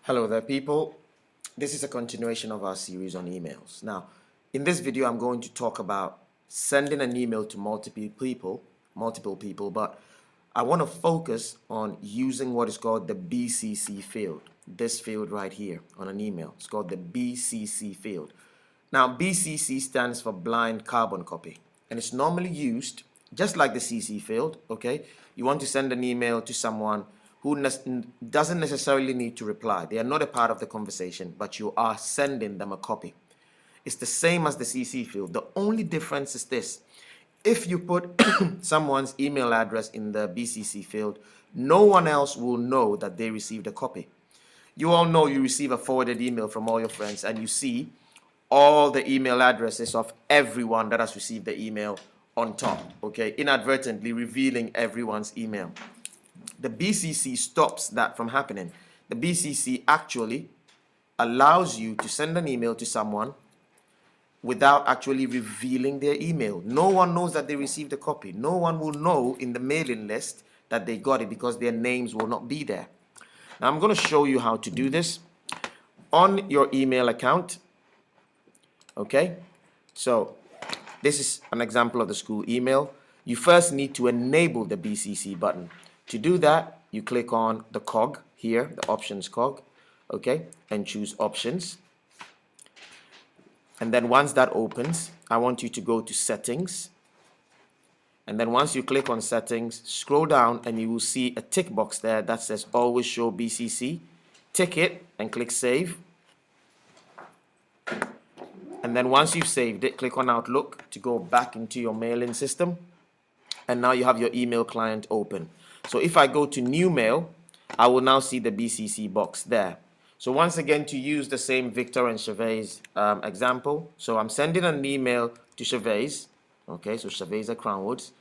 Hello there, people. This is a continuation of our series on emails. Now, in this video, I'm going to talk about sending an email to multiple people, but I want to focus on using what is called the BCC field. This field right here on an email. It's called the BCC field. Now, BCC stands for blind carbon copy, and it's normally used just like the CC field, okay? You want to send an email to someone who doesn't necessarily need to reply. They are not a part of the conversation, but you are sending them a copy. It's the same as the CC field. The only difference is this. If you put someone's email address in the BCC field, no one else will know that they received a copy. You all know you receive a forwarded email from all your friends, and you see all the email addresses of everyone that has received the email on top, okay, inadvertently revealing everyone's email. The BCC stops that from happening. The BCC actually allows you to send an email to someone without actually revealing their email. No one knows that they received a copy. No one will know in the mailing list that they got it because their names will not be there. Now I'm going to show you how to do this on your email account. Okay, so this is an example of the school email. You first need to enable the BCC button. To do that, you click on the cog here, the options cog, okay, and choose options. And then once that opens, I want you to go to settings. And then once you click on settings, scroll down and you will see a tick box there that says always show BCC. Tick it and click save. And then once you've saved it, click on Outlook to go back into your mailing system. And now you have your email client open. So if I go to new mail, I will now see the BCC box there. So once again, to use the same Victor and Chavez example, so I'm sending an email to Chavez, okay, so Chavez at Crownwoods,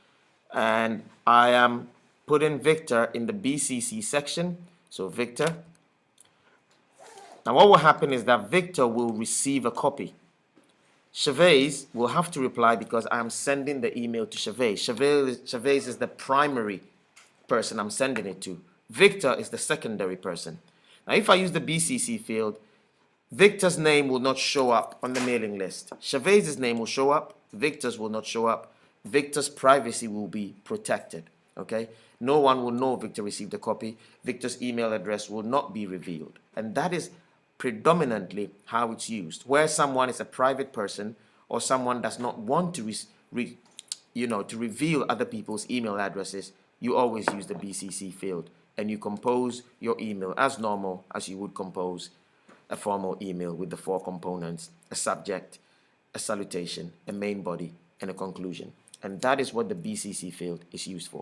and I am putting Victor in the BCC section, so Victor. Now what will happen is that Victor will receive a copy. Chavez will have to reply because I am sending the email to Chavez. Chavez is the primary person I'm sending it to. Victor is the secondary person. Now, if I use the BCC field, Victor's name will not show up on the mailing list. Chavez's name will show up. Victor's will not show up. Victor's privacy will be protected. Okay? No one will know Victor received a copy. Victor's email address will not be revealed. And that is predominantly how it's used. Where someone is a private person or someone does not want to to reveal other people's email addresses, you always use the BCC field and you compose your email as normal as you would compose a formal email with the 4 components: a subject, a salutation, a main body, and a conclusion. And that is what the BCC field is used for.